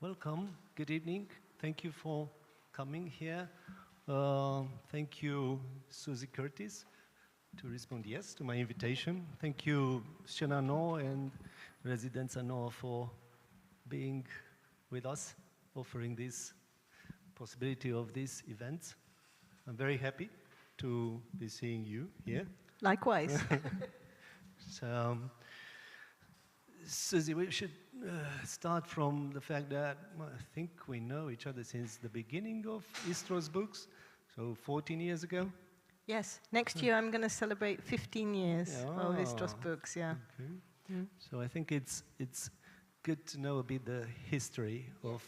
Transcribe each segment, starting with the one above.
welcome. Good evening. Thank you for coming here. Thank you, Susie Curtis, to respond yes to my invitation. Thank you, Shenano and Residence Ano for being with us, offering this possibility of these events. I'm very happy to be seeing you here. Likewise. So, Susie, we should start from the fact that I think we know each other since the beginning of Istros Books, so 14 years ago. Yes, next year I'm going to celebrate 15 years of Istros Books, yeah. Okay. So I think it's good to know a bit the history of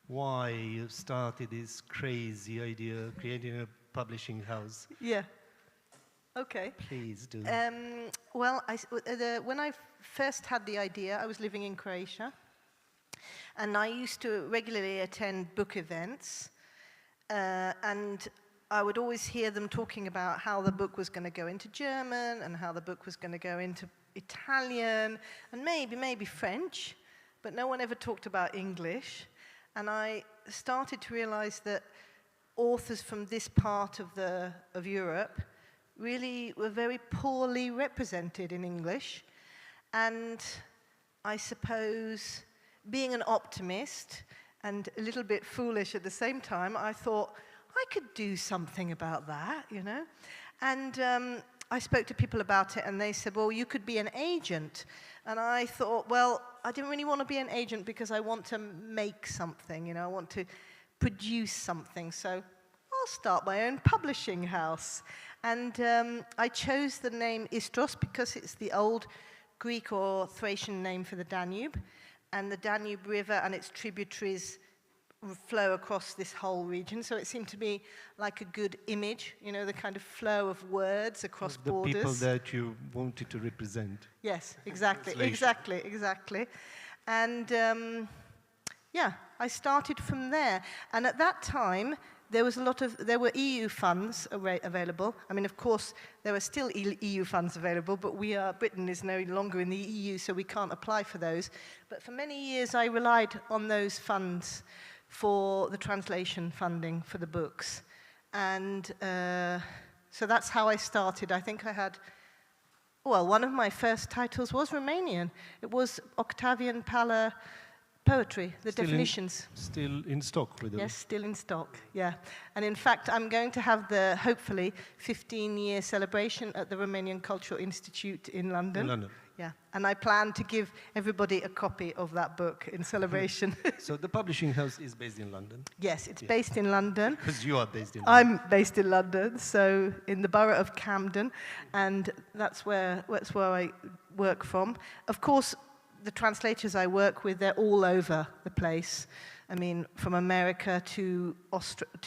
why you started this crazy idea of creating a publishing house. Yeah. Okay. Please do. Well, when I first had the idea, I was living in Croatia, and I used to regularly attend book events, and I would always hear them talking about how the book was going to go into German, and how the book was going to go into Italian, and maybe French, but no one ever talked about English. And I started to realize that authors from this part of Europe really were very poorly represented in English. And I suppose, being an optimist and a little bit foolish at the same time, I thought I could do something about that, you know. And I spoke to people about it, and they said, well, you could be an agent. And I thought, well, I didn't really want to be an agent because I want to make something, you know, I want to produce something. So I'll start my own publishing house. And I chose the name Istros because it's the old Greek or Thracian name for the Danube. And the Danube River and its tributaries flow across this whole region. So it seemed to be like a good image, you know, the kind of flow of words across borders. The people that you wanted to represent. Yes, exactly, exactly. And yeah, I started from there. And at that time, there were EU funds available. I mean, of course, there are still EU funds available, but Britain is no longer in the EU, so we can't apply for those. But for many years, I relied on those funds for the translation funding for the books. And so that's how I started. I think I had, well, one of my first titles was Romanian. It was Octavian Pala Poetry, the definitions. Still in stock with them? Yes, still in stock, yeah. And in fact, I'm going to have the, hopefully, 15-year celebration at the Romanian Cultural Institute in London. In London. Yeah, and I plan to give everybody a copy of that book in celebration. So the publishing house is based in London? Yes, it's based in London. Because you are based in London. I'm based in London, so in the borough of Camden, and that's where I work from. Of course, the translators I work with, they're all over the place. I mean, from America to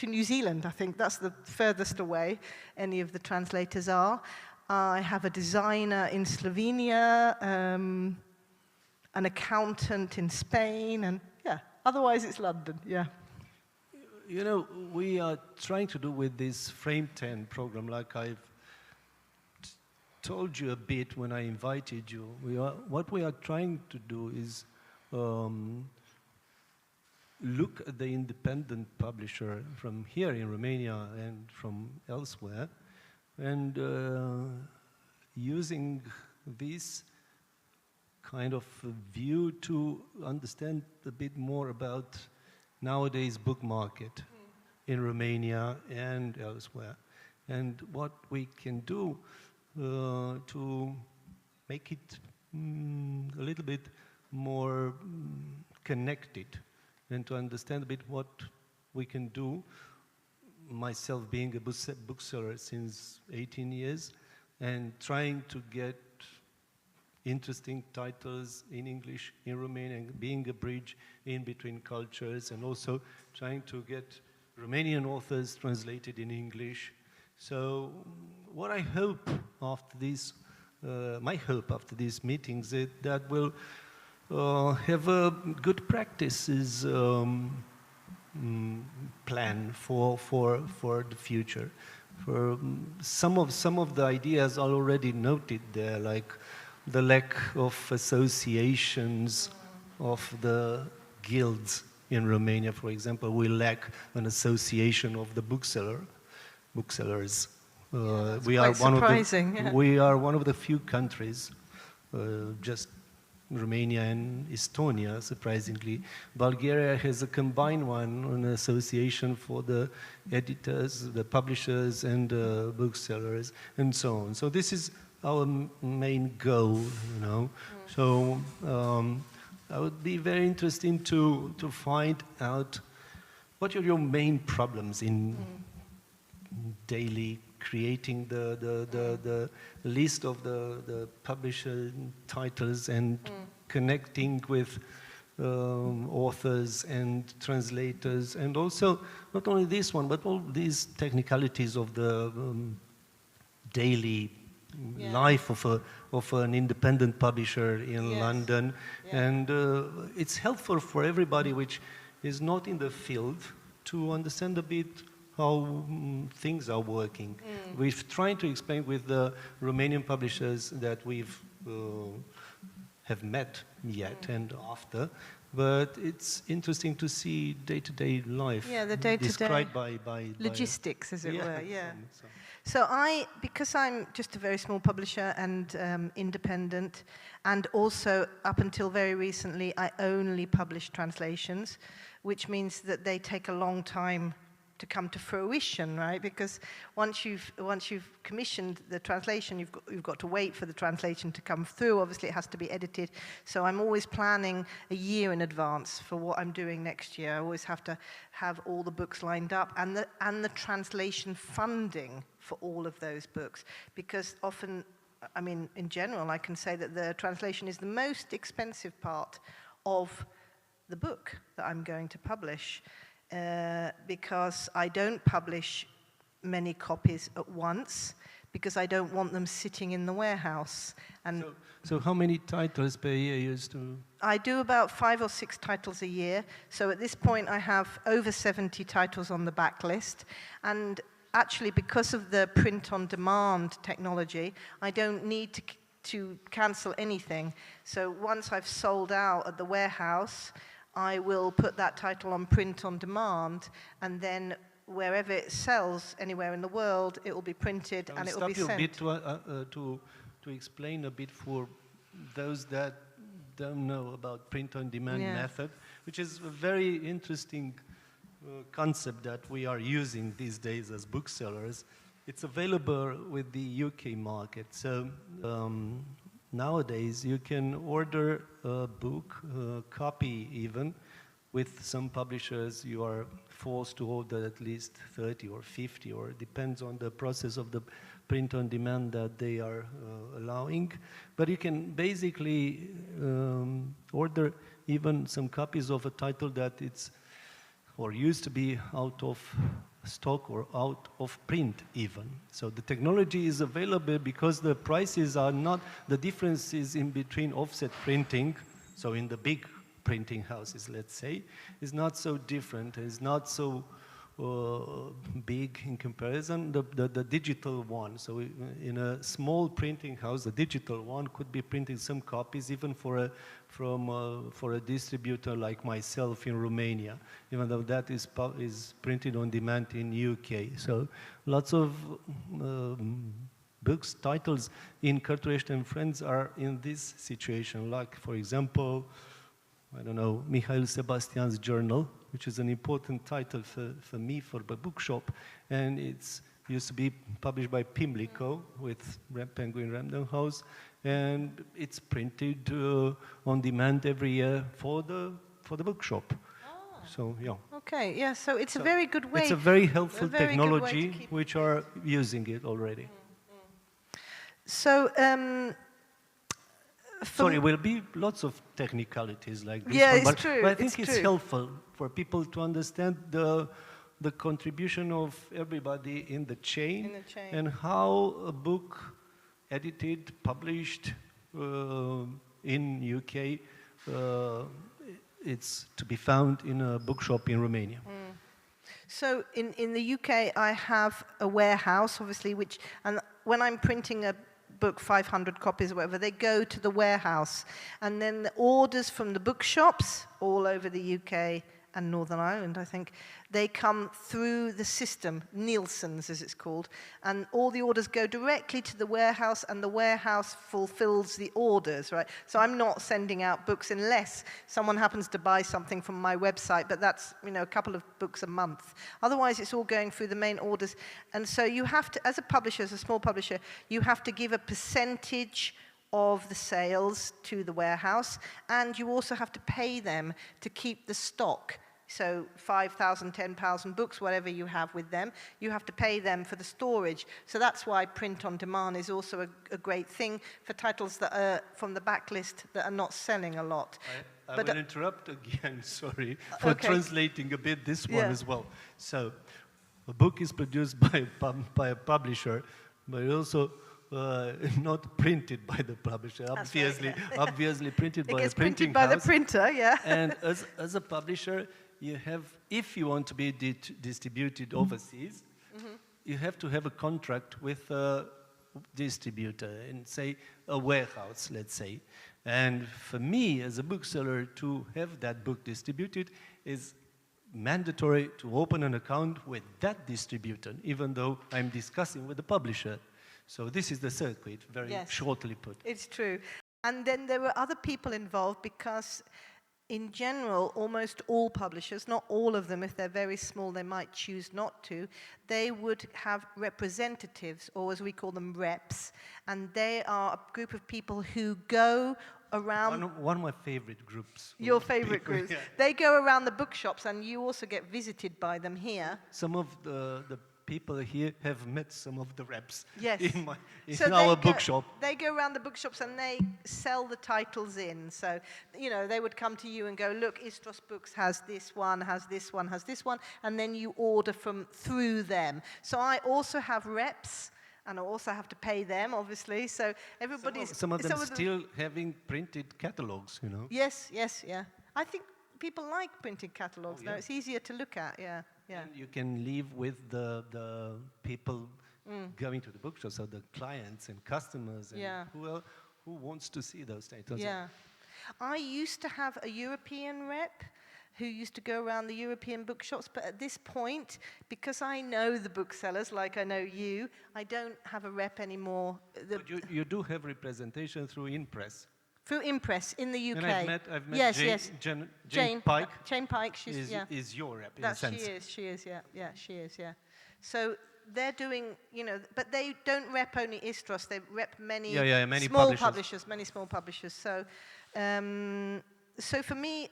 New Zealand, I think that's the furthest away any of the translators are. I have a designer in Slovenia, an accountant in Spain, and yeah, otherwise it's London, yeah. You know, we are trying to do with this FRAME10 program, like I've told you a bit when I invited you. What we are trying to do is look at the independent publisher from here in Romania and from elsewhere, and using this kind of view to understand a bit more about nowadays book market in Romania and elsewhere, and what we can do to make it a little bit more connected, and to understand a bit what we can do. Myself being a bookseller since 18 years and trying to get interesting titles in English, in Romanian, being a bridge in between cultures, and also trying to get Romanian authors translated in English. So what I hope after this, my hope after these meetings is that we'll have a good practices plan for the future. For some of the ideas are already noted there, like the lack of associations of the guilds in Romania, for example, we lack an association of the booksellers. We are we are one of the few countries, just Romania and Estonia, surprisingly. Bulgaria has a combined one, an association for the editors, the publishers, and booksellers, and so on. So this is our main goal, you know. So I would be very interesting to find out what are your main problems in daily creating the list of the publisher titles and connecting with authors and translators, and also not only this one, but all these technicalities of the daily life of an independent publisher in London. And it's helpful for everybody which is not in the field to understand a bit how things are working. We've tried to explain with the Romanian publishers that we've have met yet and after, but it's interesting to see day-to-day life the day-to-day described by logistics, as it were. So because I'm just a very small publisher and independent, and also up until very recently I only publish translations, which means that they take a long time to come to fruition, right? Because once you've commissioned the translation, you've got to wait for the translation to come through. Obviously, it has to be edited. So I'm always planning a year in advance for what I'm doing next year. I always have to have all the books lined up and the translation funding for all of those books, because often, I mean, in general, I can say that the translation is the most expensive part of the book that I'm going to publish. Because I don't publish many copies at once, because I don't want them sitting in the warehouse. And so how many titles per year you used to? I do about 5 or 6 titles a year. So at this point I have over 70 titles on the backlist. And actually, because of the print-on-demand technology, I don't need to cancel anything. So once I've sold out at the warehouse, I will put that title on print on demand, and then wherever it sells, anywhere in the world, it will be printed and it will be sent. Stop you a bit to explain a bit for those that don't know about print on demand method, which is a very interesting concept that we are using these days as booksellers. It's available with the UK market. So nowadays, you can order a book, a copy even. With some publishers, you are forced to order at least 30 or 50, or it depends on the process of the print on demand that they are allowing. But you can basically order even some copies of a title that it's, or used to be out of stock or out of print even. So the technology is available because the prices are not, the differences in between offset printing, so in the big printing houses, let's say, is not so different, is not so big in comparison, the digital one. So in a small printing house, the digital one could be printing some copies even for a distributor like myself in Romania, even though that is printed on demand in UK. So lots of books, titles in Cărturește and Friends are in this situation. Like, for example, I don't know, Mihail Sebastian's Journal, which is an important title for me, for the bookshop, and it's used to be published by Pimlico with Penguin Random House, and it's printed on demand every year for the bookshop. So yeah. Okay, yeah. So it's a very good way. It's a very helpful technology, which are using it already. So. Sorry, will be lots of technicalities like this one, but, it's true. But I think it's helpful for people to understand the contribution of everybody in the chain, and how a book edited, published in UK, it's to be found in a bookshop in Romania. So in the UK, I have a warehouse, obviously, and when I'm printing a book, 500 copies or whatever, they go to the warehouse, and then the orders from the bookshops all over the UK and Northern Ireland, I think, they come through the system, Nielsen's as it's called, and all the orders go directly to the warehouse, and the warehouse fulfills the orders, right? So I'm not sending out books unless someone happens to buy something from my website, but that's, you know, a couple of books a month. Otherwise, it's all going through the main orders. And so you have to, as a publisher, as a small publisher, you have to give a percentage of the sales to the warehouse, and you also have to pay them to keep the stock. So 5,000, 10,000 books, whatever you have with them, you have to pay them for the storage. So that's why print on demand is also a great thing for titles that are from the backlist that are not selling a lot. I will interrupt again, sorry, for translating a bit this one as well. So a book is produced by a publisher, but also not printed by the publisher, obviously printed by a printing house. It gets printed by the printer, yeah. And as a publisher, you have, if you want to be distributed overseas, you have to have a contract with a distributor and say a warehouse, let's say. And for me, as a bookseller, to have that book distributed is mandatory to open an account with that distributor, even though I'm discussing with the publisher. So this is the circuit, very shortly put. It's true. And then there were other people involved because, in general, almost all publishers, not all of them, if they're very small, they might choose not to, they would have representatives, or as we call them, reps. And they are a group of people who go around... One of my favorite groups. Your favorite groups. Yeah. They go around the bookshops, and you also get visited by them here. Some of the people here have met some of the reps in our bookshop. They go around the bookshops and they sell the titles in. So, you know, they would come to you and go, look, Istros Books has this one, has this one, has this one, and then you order through them. So I also have reps, and I also have to pay them, obviously. So everybody's... Some of them still having printed catalogs, you know? Yes, yeah. I think people like printed catalogs now. It's easier to look at, yeah. And you can live with the people going to the bookshop, so the clients and customers and who wants to see those titles. Yeah. I used to have a European rep who used to go around the European bookshops, but at this point, because I know the booksellers, like I know you, I don't have a rep anymore. But you do have representation through Impress. Through Impress in the UK. And I've met Jane Pike. Jane Pike, is your rep in a sense. She is, yeah. So they're doing, you know, but they don't rep only Istros, they rep many small publishers. So, so for me,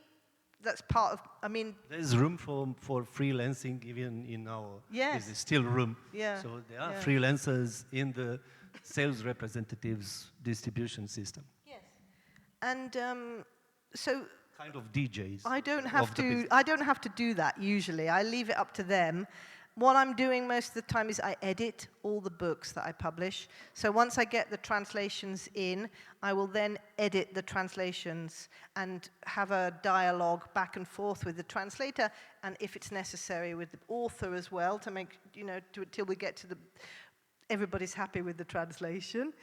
that's part of, I mean... There's room for freelancing even in our... Yes. There's still room. Yeah. So there are freelancers in the sales representatives distribution system. And so kind of DJs. I don't have to do that usually. I leave it up to them. What I'm doing most of the time is I edit all the books that I publish. So once I get the translations in, I will then edit the translations and have a dialogue back and forth with the translator, and if it's necessary with the author as well, to make, you know, till we get to everybody's happy with the translation.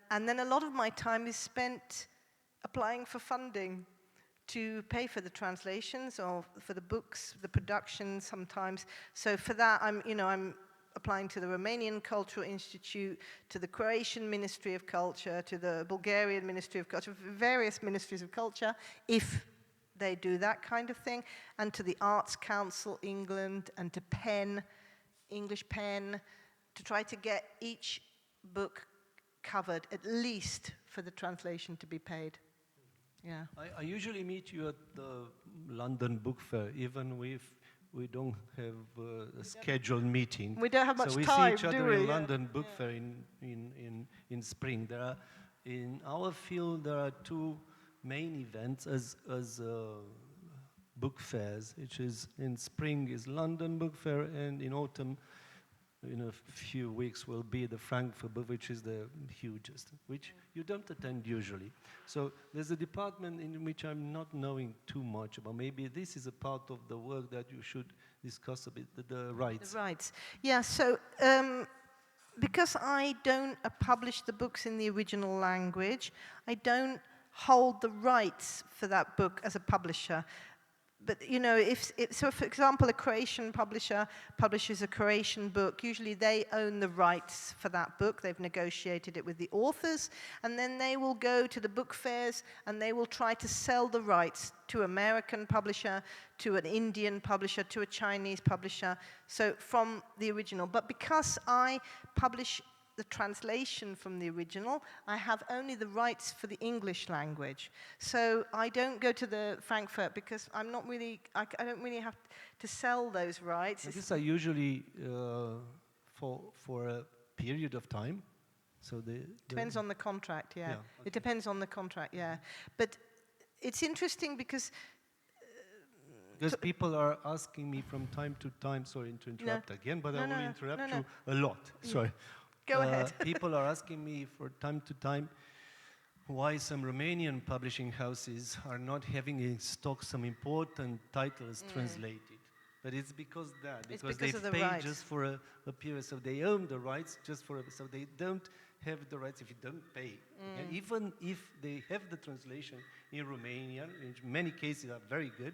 And then a lot of my time is spent applying for funding to pay for the translations or for the books, the production sometimes. So for that, I'm applying to the Romanian Cultural Institute, to the Croatian Ministry of Culture, to the Bulgarian Ministry of Culture, various ministries of culture, if they do that kind of thing, and to the Arts Council England, and to PEN, English PEN, to try to get each book covered, at least for the translation to be paid. Yeah. I usually meet you at the London Book Fair, even if we don't have a scheduled meeting. We don't have much time, do we? So we see each other in London Book Fair in spring. In our field, there are two main events as book fairs, which is in spring is London Book Fair, and in autumn, in a few weeks, will be the Frankfurt Book, which is the hugest, which you don't attend usually. So there's a department in which I'm not knowing too much about. Maybe this is a part of the work that you should discuss a bit, the rights. The rights. Yeah, so because I don't publish the books in the original language, I don't hold the rights for that book as a publisher. but you know, so for example, a Croatian publisher publishes a Croatian book, usually they own the rights for that book. They've negotiated it with the authors, and then they will go to the book fairs and they will try to sell the rights to an American publisher, to an Indian publisher, to a Chinese publisher, so from the original. But because I publish the translation from the original, I have only the rights for the English language. So I don't go to the Frankfurt because I'm not really, I don't really have to sell those rights. These are usually for a period of time. So depends on the contract, yeah. Okay. It depends on the contract, yeah. But it's interesting because people are asking me from time to time, sorry to interrupt again, but I will interrupt you a lot, sorry. Go ahead. People are asking me from time to time why some Romanian publishing houses are not having in stock some important titles translated. But it's because they pay just for a period, so they own the rights so they don't have the rights if you don't pay. Okay? Even if they have the translation in Romanian, in many cases are very good,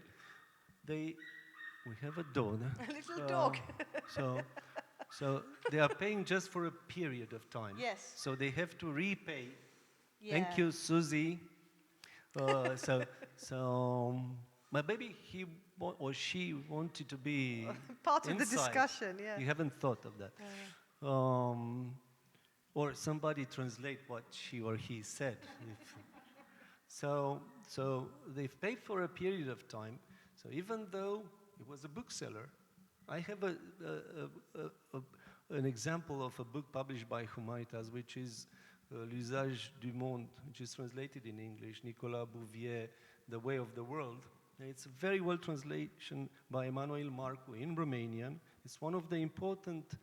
we have a dog. A little dog. So they are paying just for a period of time. Yes. So they have to repay. Yeah. Thank you, Susie. My baby, he or she wanted to be part of inside. the discussion. Yeah. You haven't thought of that. Or somebody translate what she or he said. So they've paid for a period of time. So even though it was a bookseller, I have an example of a book published by Humanitas, which is L'usage du monde, which is translated in English, Nicolas Bouvier, The Way of the World. And it's a very well translation by Emanuel Marcu in Romanian. It's one of the important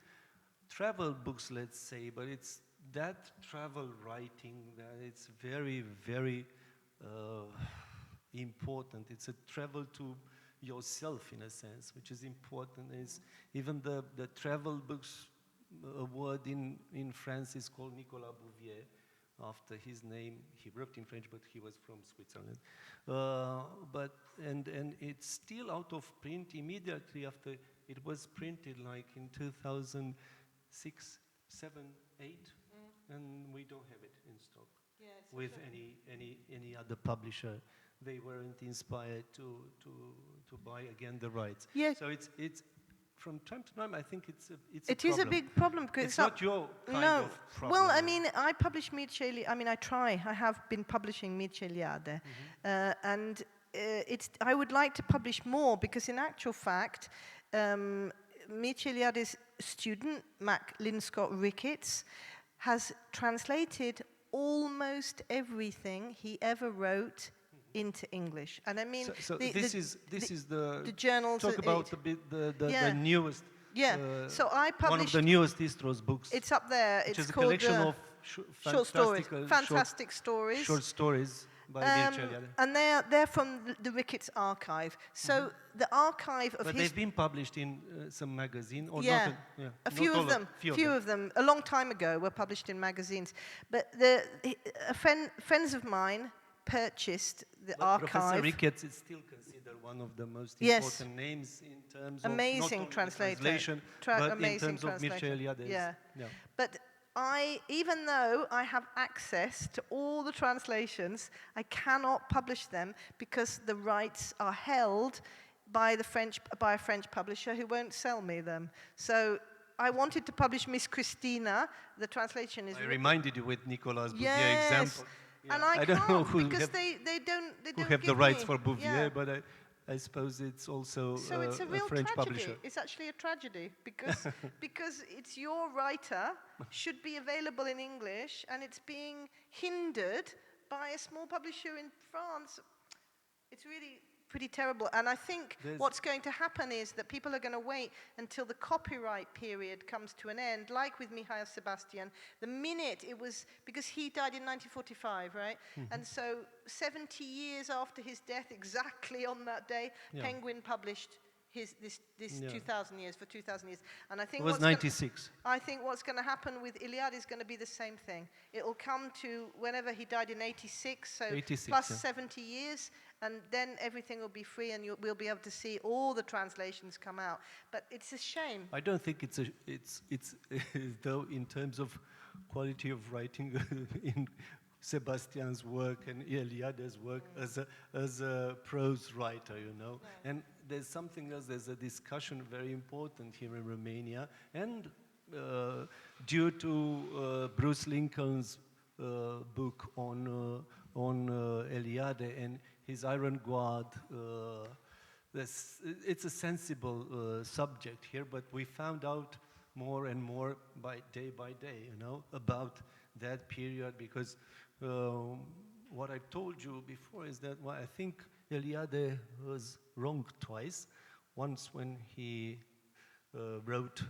travel books, let's say, but it's that travel writing that it's very, very important. It's a travel to yourself, in a sense, which is important. It's even the travel books award in France is called Nicolas Bouvier, after his name. He wrote in French, but he was from Switzerland. And it's still out of print immediately after it was printed, like in 2006, 7, 8, and we don't have it in stock with any other publisher. They weren't inspired to buy again the rights. Yes. So it's from time to time. I think it's a It problem. is a big problem because it's not your kind of problem. Well, I mean, I publish Mircea. I mean, I have been publishing Mircea, and I would like to publish more because, in actual fact, Mircea student Mac Linscott Ricketts has translated almost everything he ever wrote into English, and I mean, this is the journals. Talk about the newest. Yeah. So I published one of the newest Istros books. It's up there. Which it's is a called collection of fantastic stories. Short stories by Mircea. And they're from the Ricketts archive. So the archive of but they've been published in some magazine, or not? A few of them. Few of them. A long time ago were published in magazines. But friends of mine purchased the archive. Professor Ricketts is still considered one of the most important names in terms of amazing translation, but amazing in terms of Mircea. Yeah. But even though I have access to all the translations, I cannot publish them because the rights are held by a French publisher who won't sell me them. So I wanted to publish Miss Christina. The translation is. I reminded you with Nicolas Bouvier example. Yeah. And I don't know who because have, they don't have the rights for Bouvier, but I suppose it's also so it's a real French tragedy. publisher. It's actually a tragedy because it's your writer should be available in English and it's being hindered by a small publisher in France. It's really pretty terrible. And I think what's going to happen is that people are going to wait until the copyright period comes to an end, like with Mihail Sebastian. The minute it was, because he died in 1945, right? And so 70 years after his death, exactly on that day, Penguin published this Yeah. 2,000 years, for 2,000 years. And I think It was 96. I think what's going to happen with Iliad is going to be the same thing. It will come to whenever he died in 86, so 86, plus yeah. 70 years, and then everything will be free, and we'll be able to see all the translations come out. But it's a shame. I don't think it's though in terms of quality of writing in Sebastian's work and Eliade's work as a prose writer, you know. No. And there's something else. There's a discussion very important here in Romania, and due to Bruce Lincoln's book on Eliade and his Iron Guard. It's a sensible subject here, but we found out more and more by day, you know, about that period, because what I told you before is that I think Eliade was wrong twice. Once when he wrote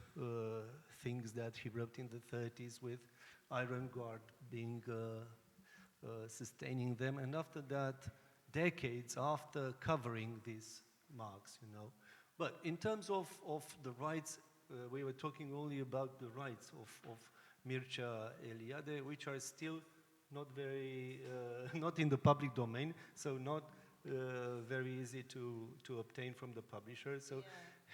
things that he wrote in the 30s with Iron Guard being sustaining them, and after that, decades after covering these marks, you know. But in terms of the rights, we were talking only about the rights of Mircea Eliade, which are still not very, not in the public domain, so not very easy to obtain from the publisher. So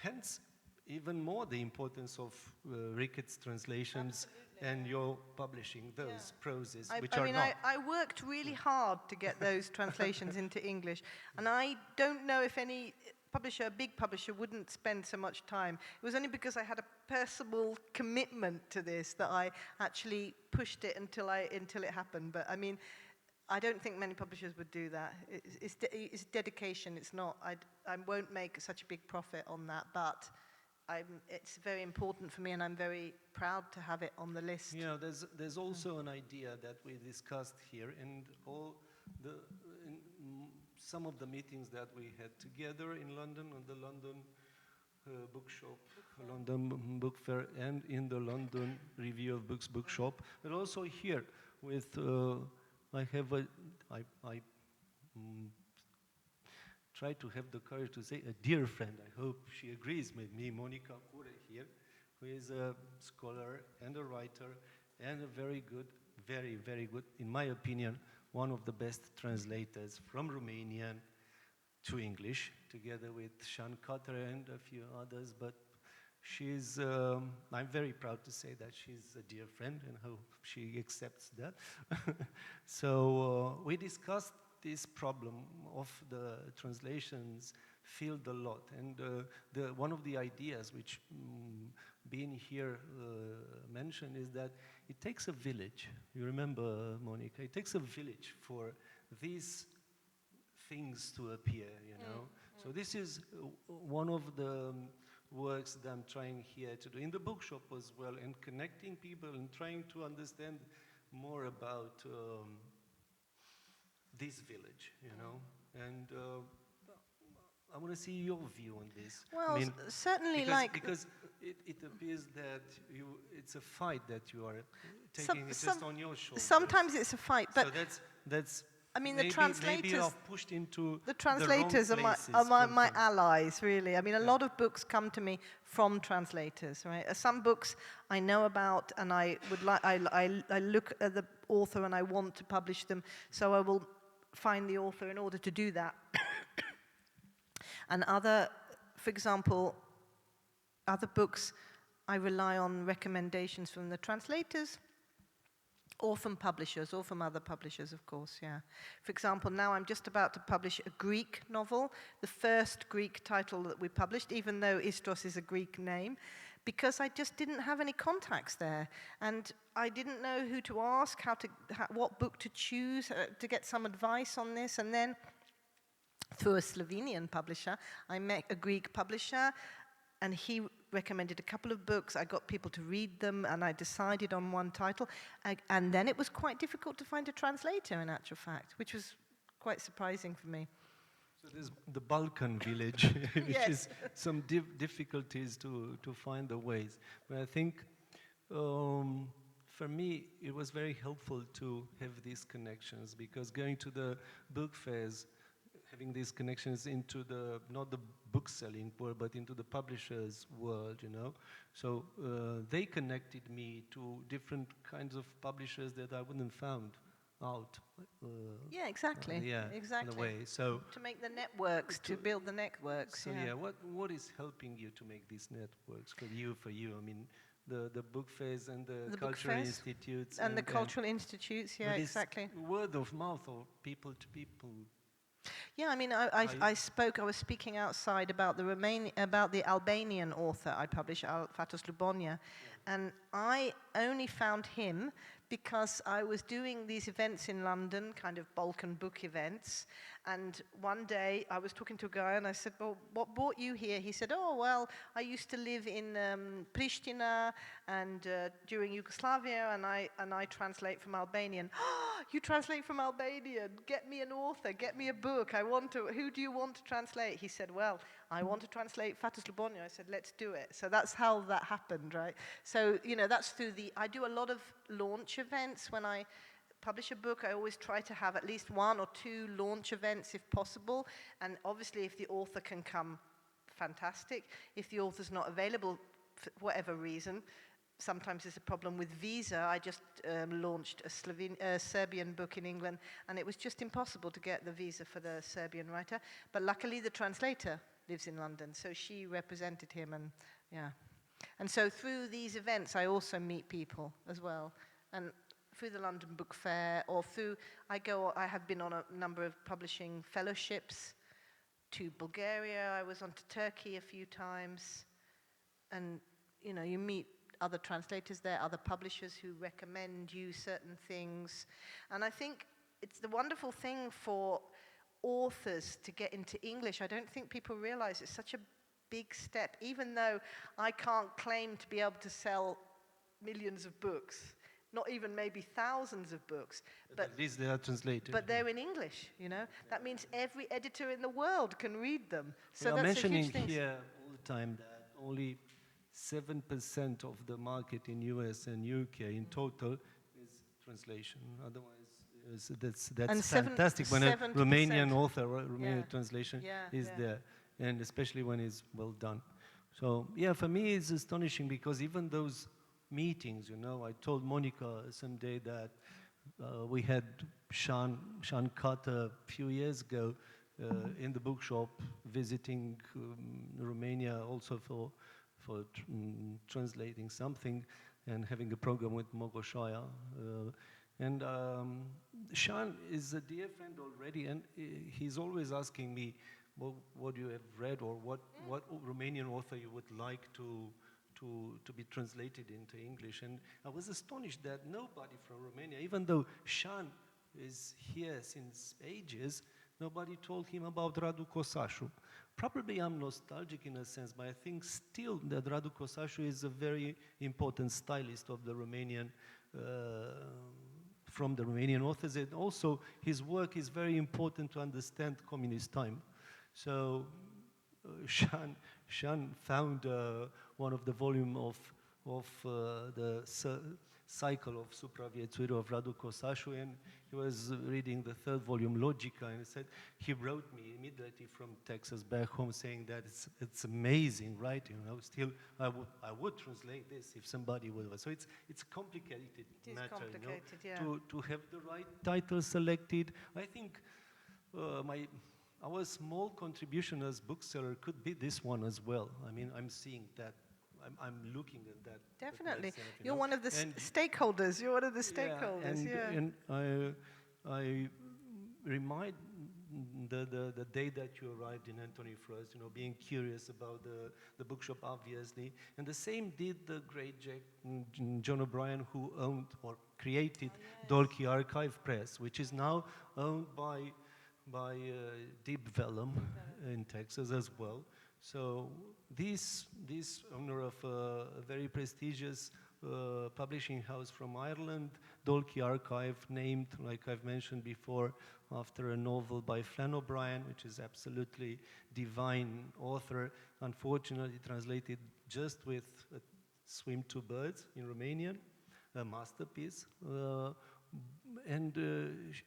hence, even more the importance of Ricketts translations. Absolutely. And your publishing those proses, which are not. I worked really hard to get those translations into English, and I don't know if any publisher, a big publisher, wouldn't spend so much time. It was only because I had a personal commitment to this that I actually pushed it until it happened. But I mean, I don't think many publishers would do that. It's dedication. It's not. I won't make such a big profit on that, but it's very important for me, and I'm very proud to have it on the list. You know, there's also an idea that we discussed here, and some of the meetings that we had together in London, on the London bookshop, London Book Fair, and in the London Review of Books bookshop, but also here with I try to have the courage to say a dear friend. I hope she agrees with me, Monica Kure here, who is a scholar and a writer and a very good, very, very good, in my opinion, one of the best translators from Romanian to English, together with Sean Cotter and a few others. But she's, I'm very proud to say that she's a dear friend, and hope she accepts that. So we discussed this problem of the translations filled a lot, and one of the ideas which being here mentioned is that it takes a village. You remember, Monica? It takes a village for these things to appear, you know. So this is one of the works that I'm trying here to do in the bookshop as well, and connecting people and trying to understand more about this village, you know, and I want to see your view on this. Well, I mean, certainly, because it appears that it's a fight that you are taking just on your shoulders. Sometimes it's a fight, but so that's. I mean, maybe, the translators. Maybe you're pushed into the translators the wrong are my allies, really. I mean, a lot of books come to me from translators, right? Some books I know about, and I look at the author and I want to publish them, so I will find the author in order to do that. And for example, other books, I rely on recommendations from the translators, or from publishers, or from other publishers, of course, yeah. For example, now I'm just about to publish a Greek novel, the first Greek title that we published, even though Istros is a Greek name, because I just didn't have any contacts there. And I didn't know who to ask, what book to choose, to get some advice on this. And then, through a Slovenian publisher, I met a Greek publisher, and he recommended a couple of books. I got people to read them, and I decided on one title. And then it was quite difficult to find a translator, in actual fact, which was quite surprising for me. So there's the Balkan village, which Yes. is some difficulties to find the ways. But I think, for me, it was very helpful to have these connections, because going to the book fairs having these connections into not the book selling world, but into the publishers world, you know. So they connected me to different kinds of publishers that I wouldn't found out. Yeah, exactly. Exactly. In a way. So to make the networks, to build the networks. So what is helping you to make these networks for you? I mean, the book fairs and the cultural institutes. And the cultural institutes, yeah, exactly. Word of mouth or people to people. Yeah, I mean, I was speaking outside about the Albanian author I published, Fatos Lubonia, and I only found him because I was doing these events in London, kind of Balkan book events, and one day I was talking to a guy and I said, well, what brought you here? He said, oh, well, I used to live in Pristina and during Yugoslavia, and I translate from Albanian. Oh, you translate from Albanian? Get me an author, get me a book. Who do you want to translate? He said, well, I want to translate Fatos Lubonia. I said, let's do it. So that's how that happened, right? So, you know, that's through I do a lot of launch events. When I publish a book, I always try to have at least 1 or 2 launch events if possible. And obviously, if the author can come, fantastic. If the author's not available for whatever reason, sometimes there's a problem with visa. I just launched a Serbian book in England, and it was just impossible to get the visa for the Serbian writer. But luckily, the translator lives in London, so she represented him, and yeah. And so through these events, I also meet people as well. And through the London Book Fair, or I have been on a number of publishing fellowships to Bulgaria. I was on to Turkey a few times. And, you know, you meet other translators there, other publishers who recommend you certain things. And I think it's the wonderful thing for authors to get into English. I don't think people realize it's such a big step, even though I can't claim to be able to sell millions of books, not even maybe thousands of books. But at least they are translated. But they're in English, you know? That means every editor in the world can read them. So we are that's mentioning a huge thing. Here all the time that only 7% of the market in US and UK in total is translation. Otherwise, that's fantastic when a Romanian author, Romanian translation is there, and especially when it's well done. So yeah, for me it's astonishing because even those meetings, you know, I told Monica someday that we had Sean Carter a few years ago in the bookshop visiting Romania also for translating something and having a program with Mogoșoaia. And Sean is a dear friend already, and he's always asking me what you have read or what Romanian author you would like to be translated into English. And I was astonished that nobody from Romania, even though Sean is here since ages, nobody told him about Radu Cosașu. Probably I'm nostalgic in a sense, but I think still that Radu Cosașu is a very important stylist of the Romanian, from the Romanian authors, and also his work is very important to understand communist time. So Sean found one of the volume of the cycle of Supraviețuire of Radu Cosașu, and he was reading the 3rd volume, Logica, and he said he wrote me immediately from Texas back home saying that it's amazing writing. You know, still I would translate this if somebody would. So it's a complicated matter. Complicated, you know, to have the right title selected. I think our small contribution as bookseller could be this one as well. I mean, I'm seeing that. I'm looking at that. Definitely. You're one of the stakeholders. You're one of the stakeholders, And I remind the day that you arrived in Anthony first, you know, being curious about the bookshop, obviously. And the same did the great John O'Brien, who owned or created Dalkey Archive Press, which is now owned by Deep Vellum in Texas as well. So this owner of a very prestigious publishing house from Ireland, Dalkey Archive, named, like I've mentioned before, after a novel by Flann O'Brien, which is absolutely divine author, unfortunately translated just with Swim Two Birds in Romanian, a masterpiece.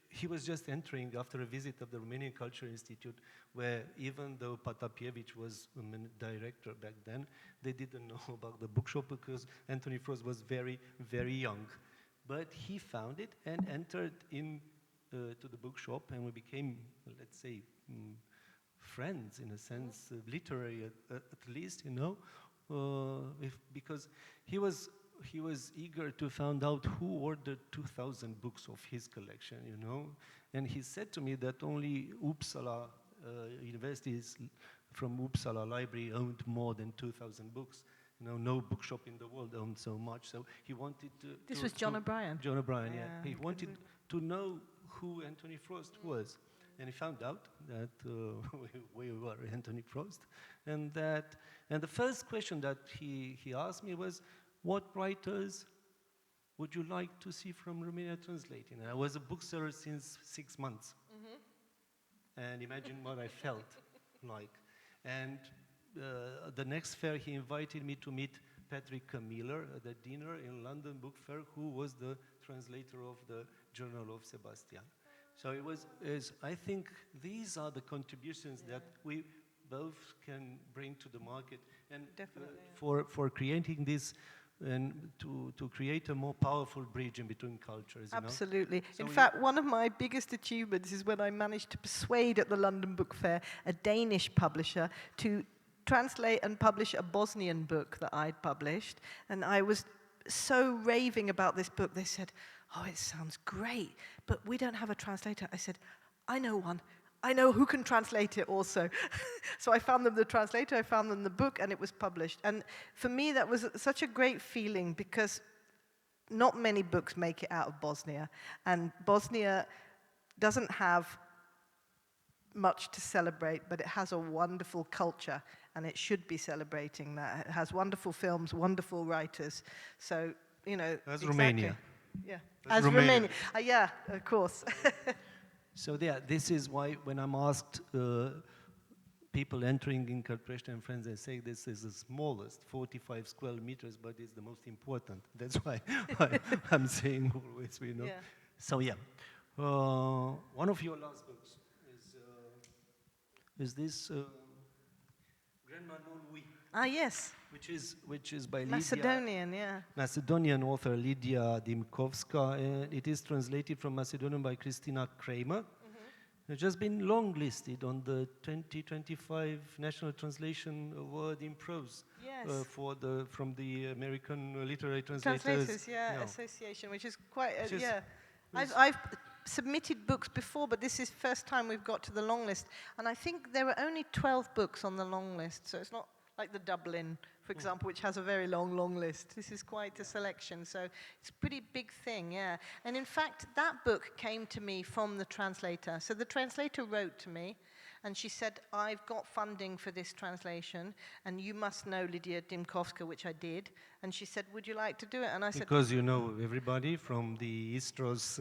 he was just entering after a visit of the Romanian Culture Institute, where even though Patapievic was director back then, they didn't know about the bookshop because Anthony Frost was very, very young. But he found it and entered in to the bookshop, and we became, let's say, friends in a sense, literary at least, you know, because he was eager to find out who ordered 2,000 books of his collection, you know, and he said to me that only Uppsala universities from Uppsala Library owned more than 2,000 books. You know, no bookshop in the world owned so much. So he wanted to. This was John O'Brien. John O'Brien, yeah. He wanted to know who Anthony Frost was. And he found out that we were Anthony Frost. And the first question that he asked me was, what writers would you like to see from Romania translating? And I was a bookseller since 6 months. And imagine what I felt like. And the next fair, he invited me to meet Patrick Miller at the dinner in London Book Fair, who was the translator of the Journal of Sebastian. So I think these are the contributions that we both can bring to the market, and for creating this and to create a more powerful bridge in between cultures. Absolutely. So in fact, one of my biggest achievements is when I managed to persuade at the London Book Fair a Danish publisher to translate and publish a Bosnian book that I'd published. And I was so raving about this book. They said, oh, it sounds great, but we don't have a translator. I said, I know one. I know who can translate it also. So I found them the translator, I found them the book, and it was published. And for me, that was such a great feeling because not many books make it out of Bosnia. And Bosnia doesn't have much to celebrate, but it has a wonderful culture, and it should be celebrating that. It has wonderful films, wonderful writers. So, you know. As Romania. Yeah. As Romania. Yeah, of course. So yeah, this is why when I'm asked people entering in Cărprește and Friends, they say this is the smallest, 45 square meters, but it's the most important. That's why I'm saying always, you know. Yeah. So yeah, one of your last books is this Grandma Non Oui. Ah, yes. Which is by Macedonian, yeah. Macedonian author Lidia Dimkovska, and it is translated from Macedonian by Christina Kramer. It's just been long-listed on the 2025 National Translation Award in Prose. Yes. From the American Literary Translators Association, which is quite, I've submitted books before, but this is first time we've got to the long list. And I think there are only 12 books on the long list, so it's not like the Dublin, for example, which has a very long list. This is quite a selection, so it's a pretty big thing, yeah. And in fact, that book came to me from the translator. So the translator wrote to me, and she said, I've got funding for this translation, and you must know Lidia Dimkovska, which I did. And she said, would you like to do it? And I said... Because you know everybody from the Istros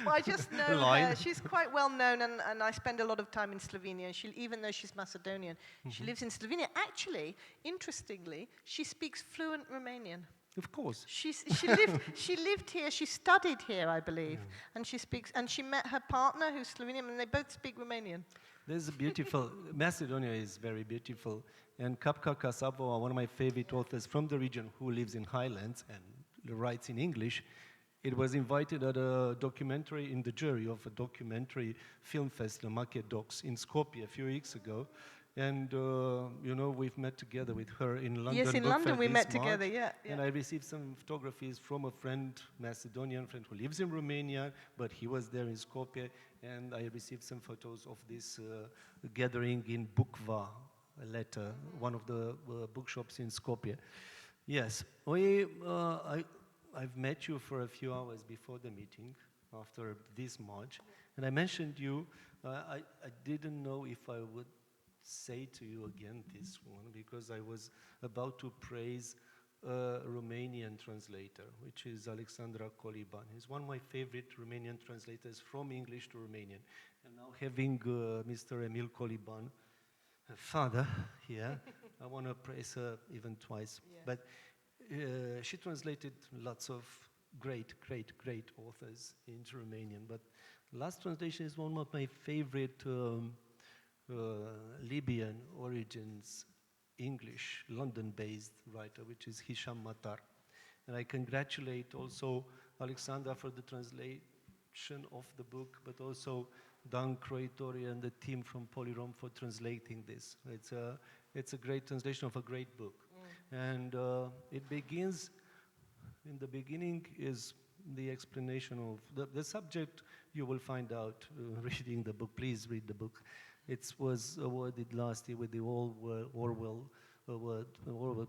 Well, I just know her. She's quite well known, and I spend a lot of time in Slovenia. Even though she's Macedonian, she lives in Slovenia. Actually, interestingly, she speaks fluent Romanian. Of course. She lived here, she studied here, I believe. And she met her partner, who's Slovenian, and they both speak Romanian. There's a beautiful, Macedonia is very beautiful, and Kapka Kasavo, one of my favorite authors from the region who lives in Highlands and writes in English, it was invited at a documentary in the jury of a documentary film festival, Market Docs, in Skopje a few weeks ago. And, you know, we've met together with her in London. Yes, in London we met together, yeah. And I received some photographies from a friend, Macedonian friend who lives in Romania, but he was there in Skopje. And I received some photos of this gathering in Bukva, Leta, one of the bookshops in Skopje. Yes, I've met you for a few hours before the meeting, after this March. And I mentioned you, I didn't know if I would say to you again this one, because I was about to praise a Romanian translator, which is Alexandra Coliban. He's one of my favorite Romanian translators from English to Romanian. And now having Mr. Emil Coliban, father here, I want to praise her even twice. Yeah. But she translated lots of great authors into Romanian. But last translation is one of my favorite Libyan origins, English, London-based writer, which is Hisham Matar. And I congratulate also Alexandra for the translation of the book, but also Dan Croitoria and the team from Polyrom for translating this. It's a great translation of a great book. And it begins, in the beginning is the explanation of the subject you will find out reading the book. Please read the book. It was awarded last year with the Orwell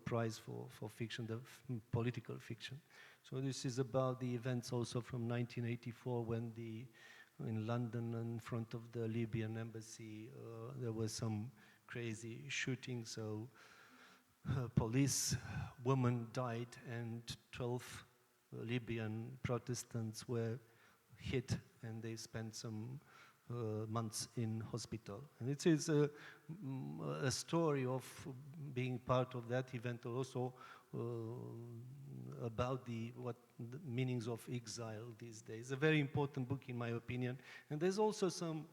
Prize for fiction, the political fiction. So this is about the events also from 1984 when in London in front of the Libyan embassy there was some crazy shooting, so police woman died and 12 Libyan Protestants were hit and they spent some months in hospital. And it is a story of being part of that event, also about the meanings of exile these days. A very important book in my opinion. And there's also some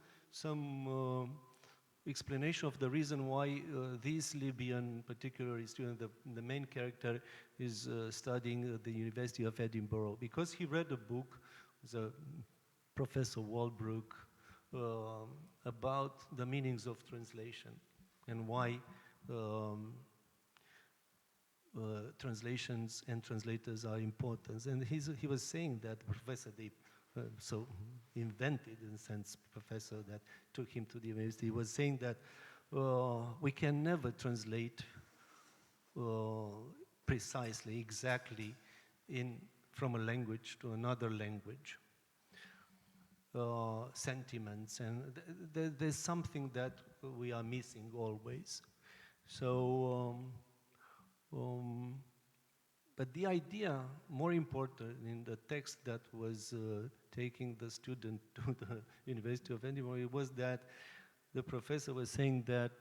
explanation of the reason why this Libyan particular student, the main character, is studying at the University of Edinburgh, because he read a book, Professor Walbrook, about the meanings of translation and why translations and translators are important. And he was saying that the professor, so invented in a sense professor that took him to the university, was saying that we can never translate precisely, exactly from a language to another language. Sentiments, and there's something that we are missing always. So, but the idea, more important in the text that was taking the student to the University of Edinburgh, was that the professor was saying that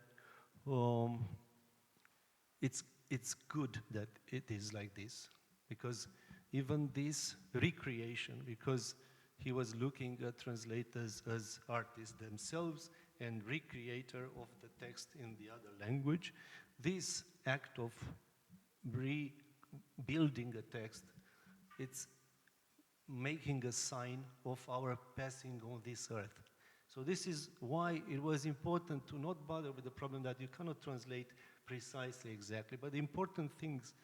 it's good that it is like this, because even this recreation, because he was looking at translators as artists themselves and recreator of the text in the other language. This act of rebuilding a text, it's making a sign of our passing on this earth. So this is why it was important to not bother with the problem that you cannot translate precisely exactly, but the important things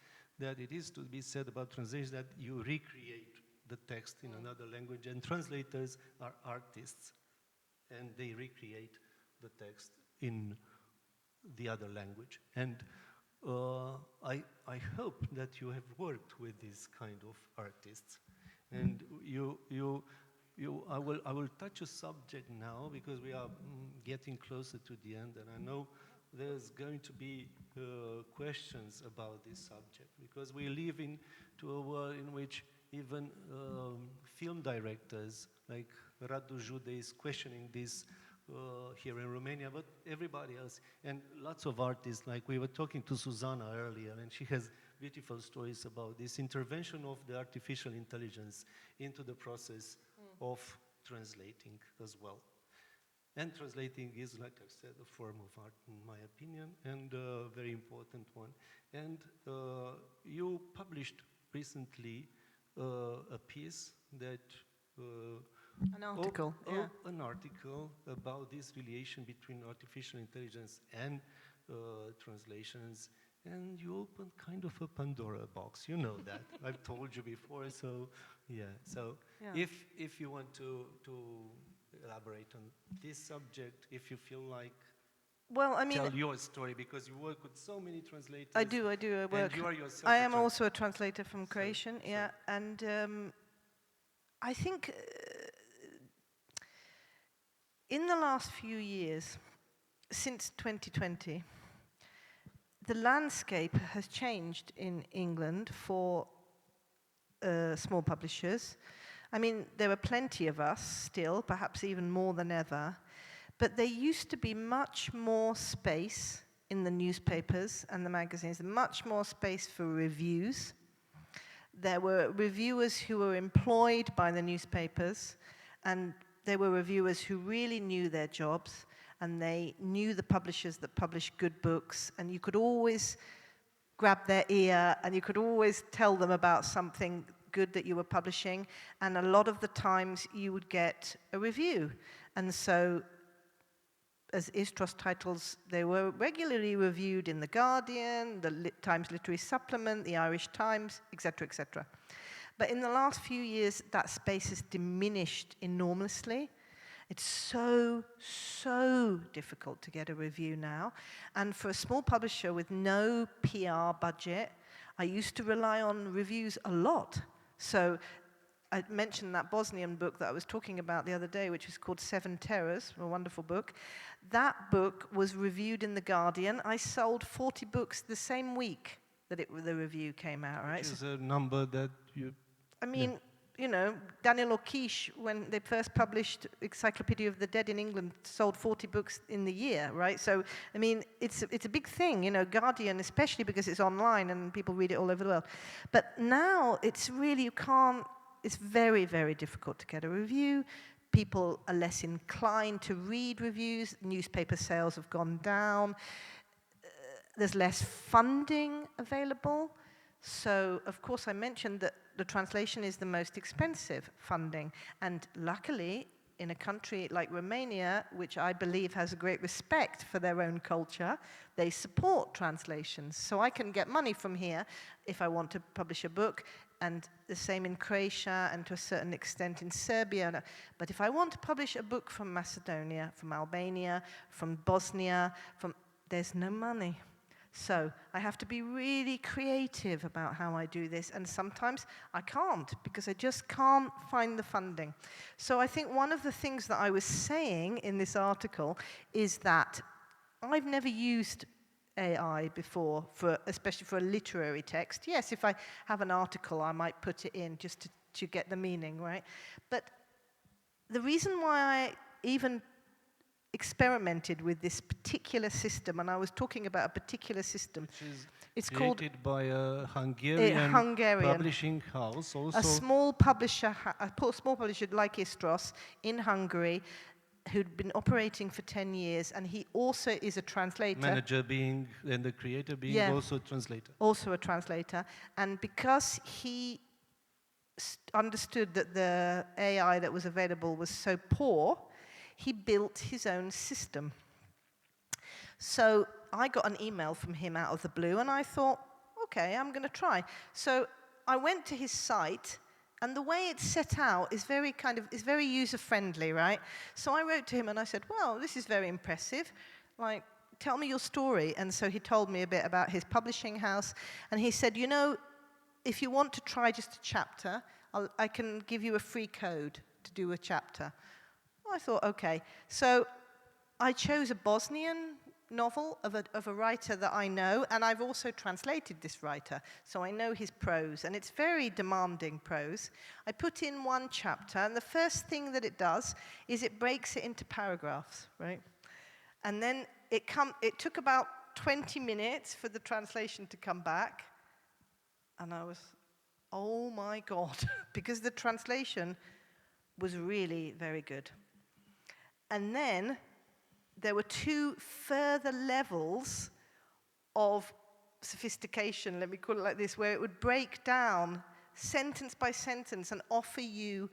that it is to be said about translation, that you recreate the text in another language, and translators are artists and they recreate the text in the other language. And I hope that you have worked with these kind of artists. And I will touch a subject now because we are getting closer to the end, and I know there's going to be questions about this subject, because we live into a world in which even film directors like Radu Jude is questioning this here in Romania, but everybody else, and lots of artists, like we were talking to Susanna earlier, and she has beautiful stories about this intervention of the artificial intelligence into the process of translating as well. And translating is, like I said, a form of art, in my opinion, and a very important one. And you published recently a piece that an article, an article about this relation between artificial intelligence and translations, and you opened kind of a Pandora box. You know that. I've told you before. So yeah. So if you want to elaborate on this subject, if you feel like. Well, I mean, tell your story, because you work with so many translators. I do. I work. And you are yourself I am also a translator from Croatian. So. And I think in the last few years, since 2020, the landscape has changed in England for small publishers. I mean, there are plenty of us still, perhaps even more than ever. But there used to be much more space in the newspapers and the magazines, much more space for reviews. there were reviewers who were employed by the newspapers, and there were reviewers who really knew their jobs, and they knew the publishers that published good books, and you could always grab their ear, and you could always tell them about something good that you were publishing, and a lot of the times you would get a review. And so, as Istros titles, they were regularly reviewed in The Guardian, the Times Literary Supplement, the Irish Times, etc., etc. But in the last few years, that space has diminished enormously. It's so, so difficult to get a review now. And for a small publisher with no PR budget, I used to rely on reviews a lot. So I mentioned that Bosnian book that I was talking about the other day, which is called Seven Terrors, a wonderful book. That book was reviewed in The Guardian. I sold 40 books the same week that the review came out, right? Which is a number that you... I mean, you know, Daniel O'Keefe, when they first published Encyclopedia of the Dead in England, sold 40 books in the year, right? So, I mean, it's a big thing, you know, Guardian, especially because it's online and people read it all over the world. But now, it's really, you can't, it's very, very difficult to get a review. People are less inclined to read reviews. Newspaper sales have gone down. There's less funding available. So, of course, I mentioned that the translation is the most expensive funding. And luckily, in a country like Romania, which I believe has a great respect for their own culture, they support translations. So I can get money from here if I want to publish a book, and the same in Croatia and to a certain extent in Serbia. But if I want to publish a book from Macedonia, from Albania, from Bosnia, there's no money. So I have to be really creative about how I do this, and sometimes I can't because I just can't find the funding. So I think one of the things that I was saying in this article is that I've never used AI before, especially for a literary text. Yes, if I have an article, I might put it in just to get the meaning, right? But the reason why I even experimented with this particular system, and I was talking about a particular system. It's created by a Hungarian publishing house. Also a small publisher like Istros in Hungary, who'd been operating for 10 years, and he also is a translator. Manager being, and the creator being also a translator. Also a translator. And because he understood that the AI that was available was so poor, he built his own system. So I got an email from him out of the blue, and I thought, okay, I'm going to try. So I went to his site, and the way it's set out is very user-friendly, right? So I wrote to him, and I said, well, this is very impressive. Like, tell me your story. And so he told me a bit about his publishing house, and he said, you know, if you want to try just a chapter, I can give you a free code to do a chapter. I thought, okay. So I chose a Bosnian novel of a writer that I know, and I've also translated this writer, so I know his prose, and it's very demanding prose. I put in one chapter, and the first thing that it does is it breaks it into paragraphs, right? And then it took about 20 minutes for the translation to come back, and I was, oh my God, because the translation was really very good. And then there were two further levels of sophistication, let me call it like this, where it would break down sentence by sentence and offer you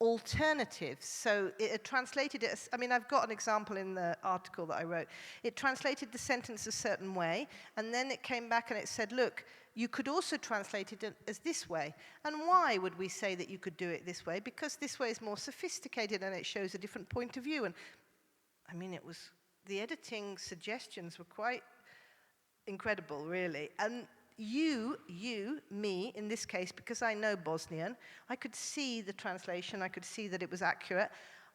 alternatives. So it translated it, I mean, I've got an example in the article that I wrote. It translated the sentence a certain way, and then it came back and it said, look, you could also translate it as this way. And why would we say that you could do it this way? Because this way is more sophisticated and it shows a different point of view. And I mean, the editing suggestions were quite incredible, really. And me, in this case, because I know Bosnian, I could see the translation, I could see that it was accurate.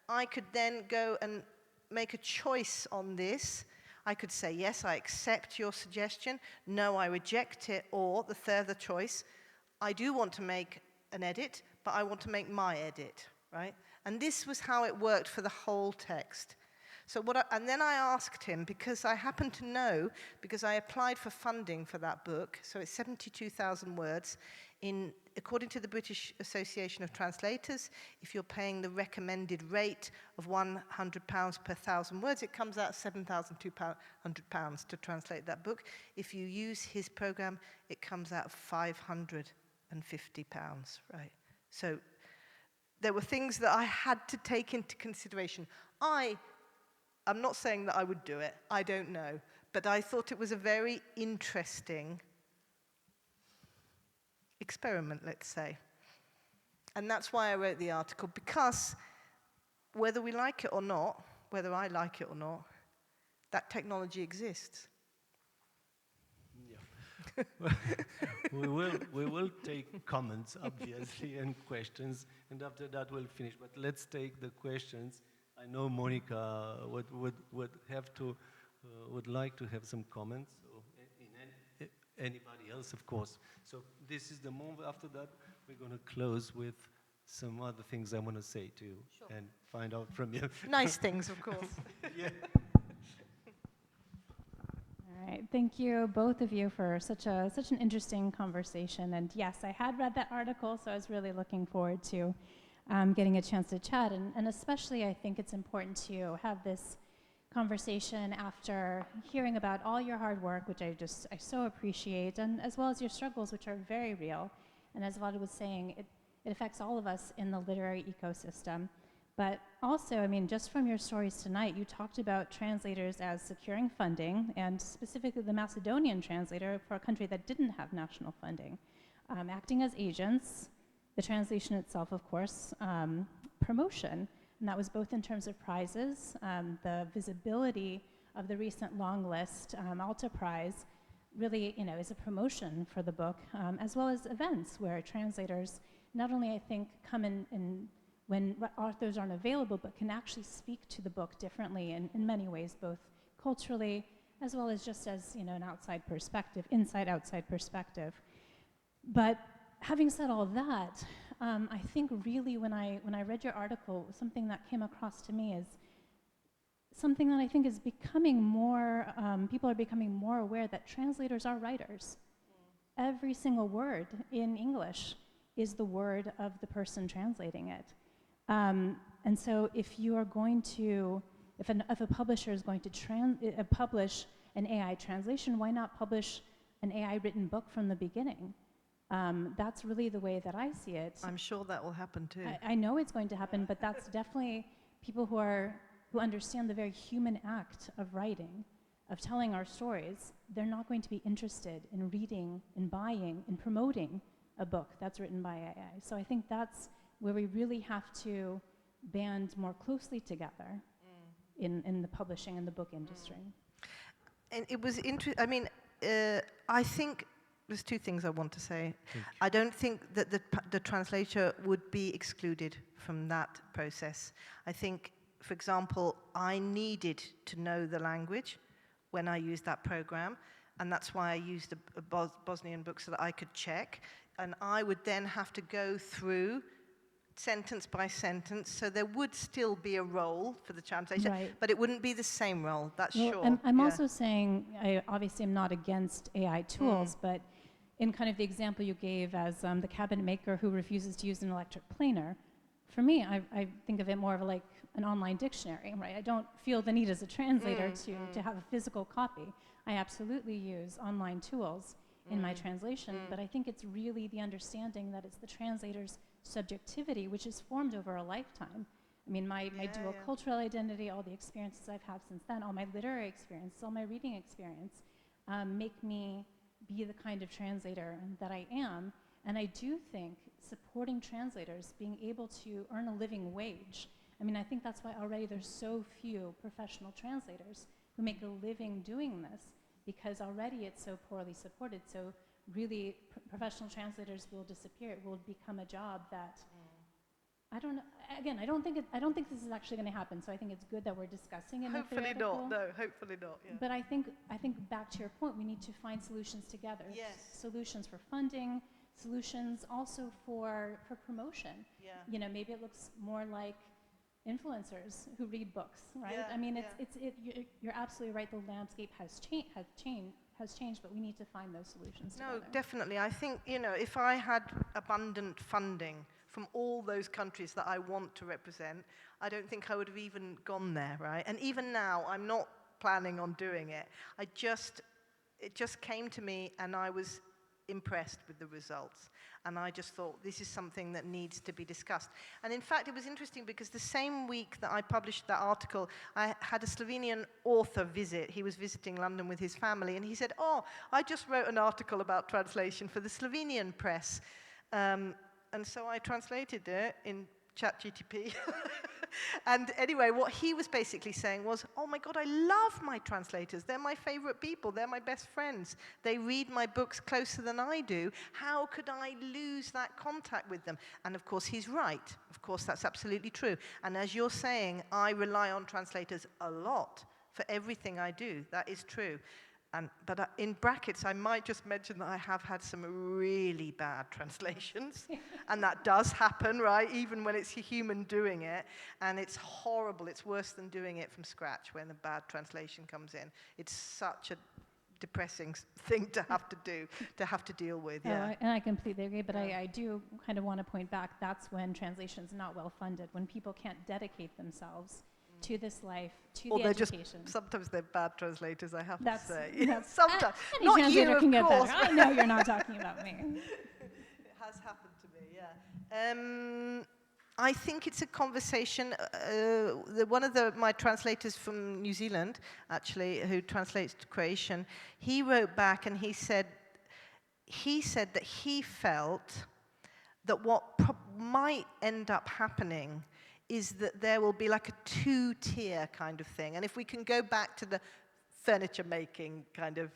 I could then go and make a choice on this. I could say, yes, I accept your suggestion. No, I reject it. Or the further choice, I do want to make an edit, but I want to make my edit, right? And this was how it worked for the whole text. So and then I asked him, because I happen to know, because I applied for funding for that book, so it's 72,000 words. In according to the British Association of Translators, if you're paying the recommended rate of £100 per 1,000 words, it comes out £7,200 to translate that book. If you use his program, it comes out £550, right? So there were things that I had to take into consideration. I'm not saying that I would do it, I don't know, but I thought it was a very interesting experiment, let's say. And that's why I wrote the article, because whether we like it or not, whether I like it or not, that technology exists. Yeah. we will take comments, obviously, and questions, and after that we'll finish. But let's take the questions. I know Monica would like to have some comments. So anybody else, of course. So this is the moment. After that, we're going to close with some other things I want to say to you and find out from you. Nice things, of course. Yeah. All right, thank you, both of you, for such an interesting conversation. And yes, I had read that article, so I was really looking forward to getting a chance to chat. And especially, I think it's important to have this conversation after hearing about all your hard work, which I so appreciate, and as well as your struggles, which are very real. And as Vlad was saying, it affects all of us in the literary ecosystem. But also, I mean, just from your stories tonight, you talked about translators as securing funding, and specifically the Macedonian translator for a country that didn't have national funding, acting as agents, the translation itself, of course, promotion. And that was both in terms of prizes, the visibility of the recent long list, Alta Prize, really, is a promotion for the book, as well as events where translators not only, I think, come in when authors aren't available, but can actually speak to the book differently in many ways, both culturally, as well as just as, an outside perspective, inside-outside perspective. But having said all that, I think really when I read your article, something that came across to me is something that I think is becoming more, people are becoming more aware that translators are writers. Every single word in English is the word of the person translating it. And so if you are going to, if a publisher is going to publish an AI translation, why not publish an AI written book from the beginning? That's really the way that I see it. I'm sure that will happen too. I know it's going to happen, but that's definitely people who understand the very human act of writing, of telling our stories. They're not going to be interested in reading, in buying, in promoting a book that's written by AI. So I think that's where we really have to band more closely together in the publishing and the book industry. And it was interesting. I think there's two things I want to say. I don't think that the translator would be excluded from that process. I think, for example, I needed to know the language when I used that program, and that's why I used a Bosnian book so that I could check, and I would then have to go through sentence by sentence, so there would still be a role for the translation, right, but it wouldn't be the same role, that's well, sure. I'm also saying, I obviously am not against AI tools, but in kind of the example you gave as the cabinet maker who refuses to use an electric planer, for me, I think of it more of like an online dictionary, right? I don't feel the need as a translator to have a physical copy. I absolutely use online tools in my translation, but I think it's really the understanding that it's the translator's subjectivity, which is formed over a lifetime. I mean, my dual cultural identity, all the experiences I've had since then, all my literary experience, all my reading experience, make me be the kind of translator that I am. And I do think supporting translators being able to earn a living wage. I mean, I think that's why already there's so few professional translators who make a living doing this, because already it's so poorly supported. So really, professional translators will disappear. It will become a job that, I don't know. Again, I don't think this is actually going to happen. So I think it's good that we're discussing it. Hopefully not. No, hopefully not. Yeah. But I think back to your point, we need to find solutions together. Yes. Solutions for funding, solutions also for promotion. Yeah. Maybe it looks more like influencers who read books, right? Yeah, I mean, you're absolutely right. The landscape has changed has changed, but we need to find those solutions No, together. definitely. I think, if I had abundant funding from all those countries that I want to represent, I don't think I would have even gone there, right? And even now, I'm not planning on doing it. It just came to me, and I was impressed with the results. And I just thought, this is something that needs to be discussed. And in fact, it was interesting because the same week that I published that article, I had a Slovenian author visit. He was visiting London with his family, and he said, I just wrote an article about translation for the Slovenian press. And so I translated it in ChatGPT. And anyway, what he was basically saying was, oh my God, I love my translators. They're my favorite people. They're my best friends. They read my books closer than I do. How could I lose that contact with them? And of course, he's right. Of course, that's absolutely true. And as you're saying, I rely on translators a lot for everything I do. That is true. But in brackets, I might just mention that I have had some really bad translations. And that does happen, right? Even when it's a human doing it. And it's horrible. It's worse than doing it from scratch when a bad translation comes in. It's such a depressing thing to have to do, to have to deal with, yeah. And I completely agree, but I do kind of want to point back, that's when translation's not well funded, when people can't dedicate themselves to this life, to the education. Sometimes they're bad translators, I have to say. Sometimes. Any Not translator you, can get of course. better. I know you're not talking about me. It has happened to me, yeah. I think it's a conversation. One of my translators from New Zealand, actually, who translates Croatian, he wrote back and he said that he felt that what might end up happening is that there will be like a two-tier kind of thing. And if we can go back to the furniture making kind of,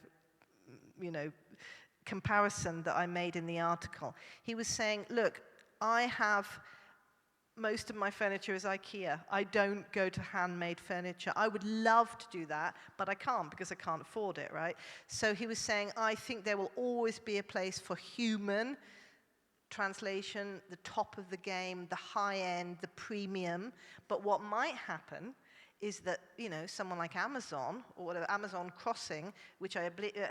comparison that I made in the article, he was saying, look, most of my furniture is IKEA. I don't go to handmade furniture. I would love to do that, but I can't because I can't afford it, right? So he was saying, I think there will always be a place for human translation, the top of the game, the high end, the premium. But what might happen is that, someone like Amazon, or whatever, Amazon Crossing,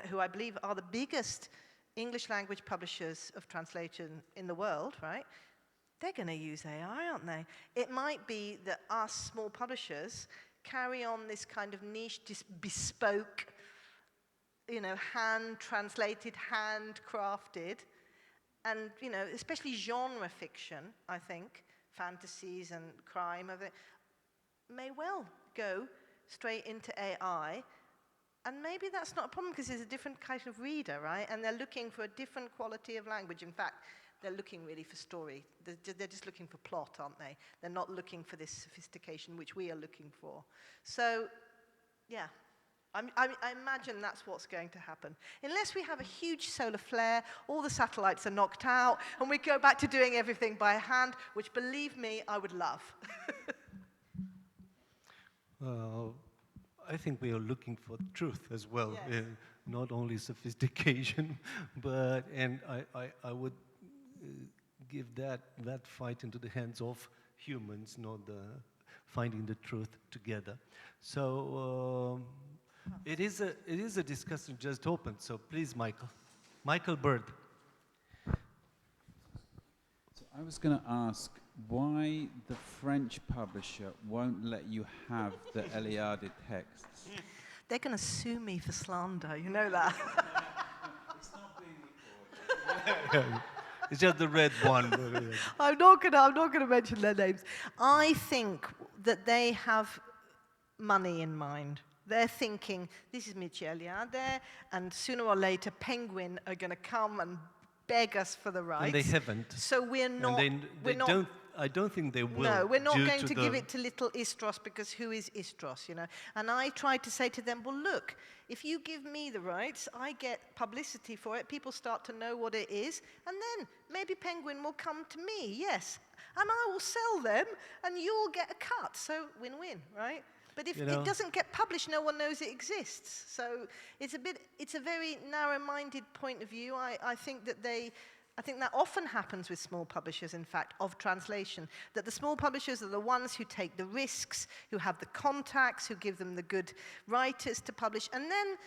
who I believe are the biggest English language publishers of translation in the world, right? They're going to use AI, aren't they? It might be that us small publishers carry on this kind of niche, this bespoke, hand-translated, hand-crafted, and, especially genre fiction, I think, fantasies and crime of it, may well go straight into AI. And maybe that's not a problem because there's a different kind of reader, right? And they're looking for a different quality of language. In fact, they're looking really for story. They're just looking for plot, aren't they? They're not looking for this sophistication which we are looking for. So, yeah. I imagine that's what's going to happen. Unless we have a huge solar flare, all the satellites are knocked out, and we go back to doing everything by hand, which, believe me, I would love. I think we are looking for truth as well, Yes. not only sophistication, and I would give that fight into the hands of humans, not finding the truth together. So it is a discussion just opened. So please, Michael Bird. So I was going to ask why the French publisher won't let you have the Eliade texts. They're going to sue me for slander, you know that. It's not being recorded. It's just the red one. I'm not gonna mention their names. I think that they have money in mind. They're thinking, this is Michel Eliade, and sooner or later, Penguin are going to come and beg us for the rights. And they haven't. So we're not. I don't think they will. No, we're not going to give it to little Istros because who is Istros, And I tried to say to them, well, look, if you give me the rights, I get publicity for it. People start to know what it is, and then maybe Penguin will come to me, yes, and I will sell them, and you'll get a cut. So win-win, right? But if it doesn't get published, no one knows it exists. So it's a very narrow-minded point of view. I think that often happens with small publishers, in fact, of translation, that the small publishers are the ones who take the risks, who have the contacts, who give them the good writers to publish, and then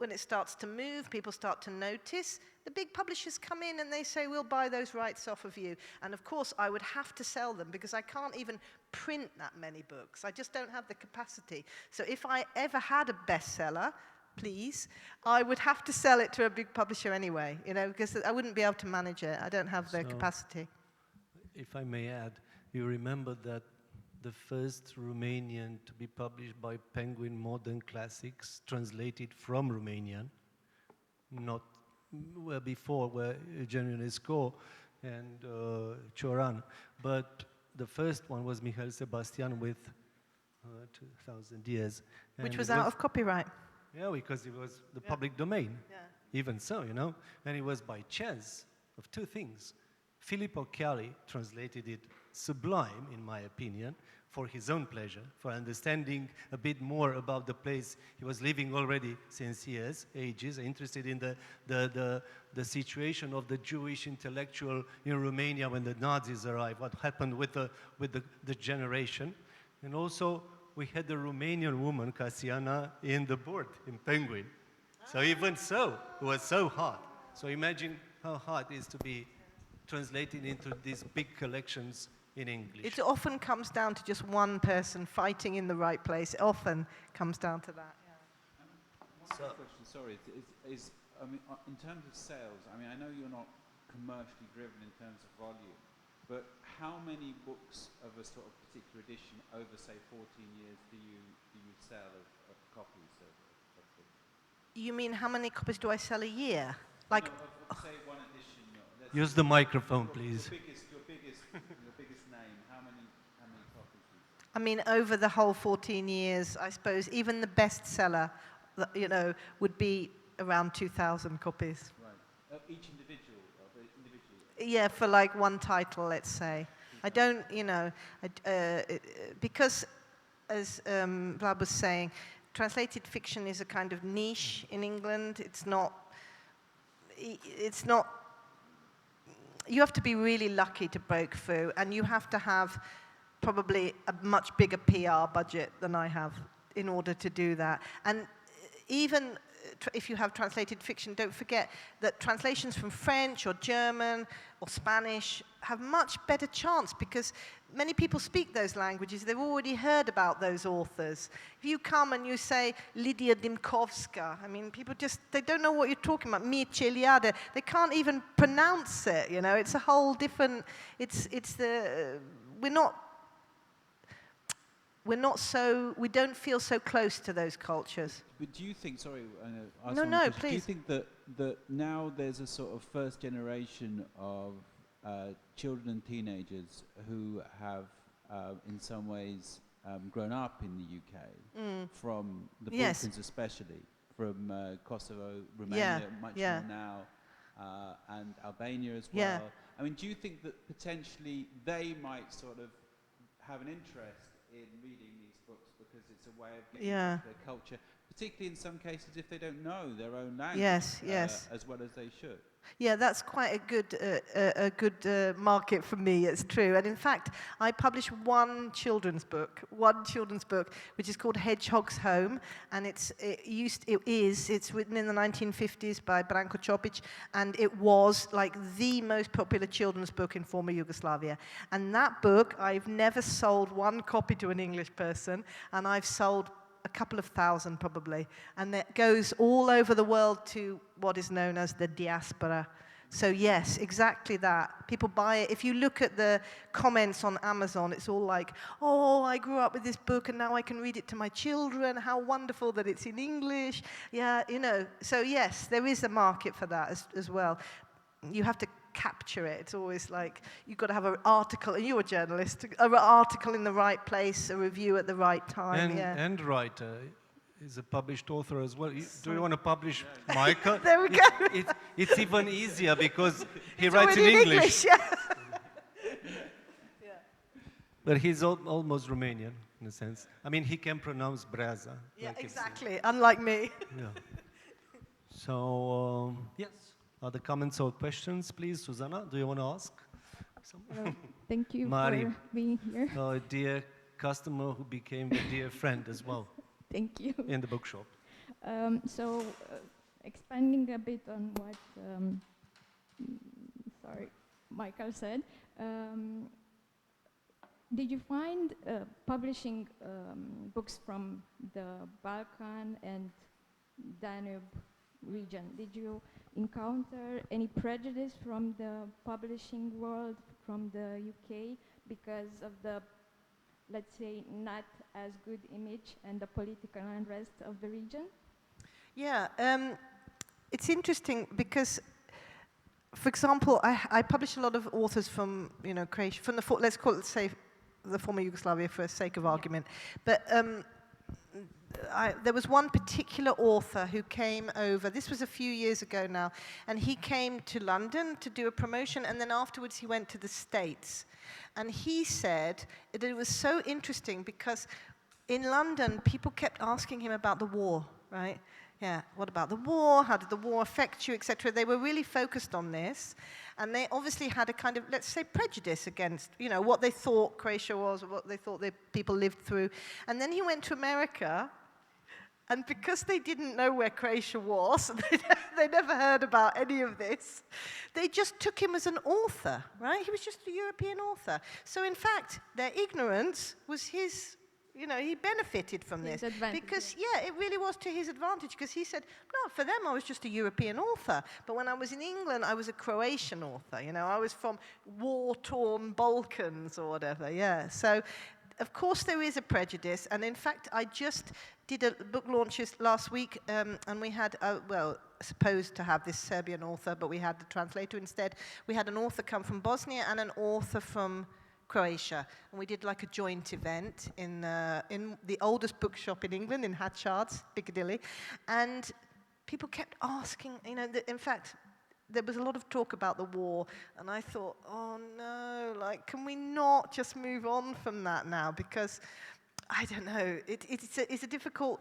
when it starts to move, people start to notice, the big publishers come in and they say, we'll buy those rights off of you. And of course, I would have to sell them because I can't even print that many books. I just don't have the capacity. So if I ever had a bestseller, please, I would have to sell it to a big publisher anyway, you know, because I wouldn't be able to manage it. I don't have the capacity. If I may add, you remember that the first Romanian to be published by Penguin Modern Classics, translated from Romanian, not where before were Eugen Ionescu and Cioran, but the first one was Mihail Sebastian with 2,000 years. Which was out of copyright. Yeah, because it was the public domain. Yeah. Even so, you know, and it was by chance of two things. Filippo Chiari translated it sublime, in my opinion, for his own pleasure, for understanding a bit more about the place he was living already since ages, interested in the situation of the Jewish intellectual in Romania when the Nazis arrived, what happened with the generation. And also, we had the Romanian woman, Casiana, in the board, in Penguin. So even so, it was so hard. So imagine how hard it is to be translated into these big collections in English. It often comes down to just one person fighting in the right place. It often comes down to that. One question, sorry, is I mean, in terms of sales, I mean, I know you're not commercially driven in terms of volume, but how many books of a sort of particular edition over, say, 14 years do you sell of copies of books? You mean how many copies do I sell a year? Like, no, of, say, one edition. Use the microphone, please. Your biggest name. How many copies? I mean, over the whole 14 years, I suppose even the bestseller, you know, would be around 2,000 copies. Right. Each individual. Yeah, for like one title, let's say. I don't, you know, because as Vlad was saying, translated fiction is a kind of niche in England. It's not, you have to be really lucky to break through, and you have to have probably a much bigger PR budget than I have in order to do that. And even if you have translated fiction, don't forget that translations from French or German or Spanish have much better chance because many people speak those languages. They've already heard about those authors. If you come and you say Lydia Dimkovska, I mean, people just, they don't know what you're talking about. Mircea Eliade, they can't even pronounce it, you know. It's a whole different, we don't feel so close to those cultures. But do you think, sorry, please. Do you think that now there's a sort of first generation of children and teenagers who have, in some ways, grown up in the UK, from the Balkans especially, from Kosovo, Romania, much more now, and Albania as well? Yeah. I mean, do you think that potentially they might sort of have an interest in reading these books because it's a way of getting into their culture, particularly in some cases if they don't know their own language as well as they should? Yeah, that's quite a good market for me, it's true. And in fact, I publish one children's book, which is called Hedgehog's Home, and it's written in the 1950s by Branko Ćopić, and it was like the most popular children's book in former Yugoslavia. And that book, I've never sold one copy to an English person, and I've sold a couple of thousand probably, and it goes all over the world to what is known as the diaspora. So yes, exactly that. People buy it. If you look at the comments on Amazon, it's all like, oh, I grew up with this book and now I can read it to my children. How wonderful that it's in English. Yeah, you know. So yes, there is a market for that as well. You have to capture it. It's always like you've got to have an article, and you're a journalist, an article in the right place, a review at the right time. And writer is a published author as well. Do you want to publish Michael? There we go. It's even easier because he writes in English. Yeah. But he's almost Romanian in a sense. I mean, he can pronounce Breaza. Yeah, exactly. Unlike me. Yeah. So, yes. Other comments or questions, please? Susanna, do you want to ask? Thank you Mari, for being here. A dear customer who became a dear friend as well. Thank you. In the bookshop. Expanding a bit on what Michael said, did you find publishing books from the Balkan and Danube region, did you encounter any prejudice from the publishing world, from the UK, because of the, let's say, not as good image and the political unrest of the region? Yeah, it's interesting because, for example, I publish a lot of authors from, Croatia, from let's call it, say, the former Yugoslavia for sake of argument. But there was one particular author who came over, this was a few years ago now, and he came to London to do a promotion, and then afterwards he went to the States. And he said that it was so interesting because in London, people kept asking him about the war, right? Yeah, what about the war? How did the war affect you, etc.? They were really focused on this. And they obviously had a kind of, let's say, prejudice against, what they thought Croatia was, or what they thought the people lived through. And then he went to America, and because they didn't know where Croatia was, they never heard about any of this, they just took him as an author, right? He was just a European author. So in fact, their ignorance was his, he benefited from this. Because, it really was to his advantage, because he said, no, for them I was just a European author. But when I was in England, I was a Croatian author, I was from war-torn Balkans or whatever, yeah. So, of course there is a prejudice, and in fact, I just did a book launches last week, and we had, supposed to have this Serbian author, but we had the translator instead. We had an author come from Bosnia and an author from Croatia, and we did like a joint event in the oldest bookshop in England, in Hatchards, Piccadilly, and people kept asking, in fact, there was a lot of talk about the war, and I thought, oh no, can we not just move on from that now? Because, I don't know, it's a difficult,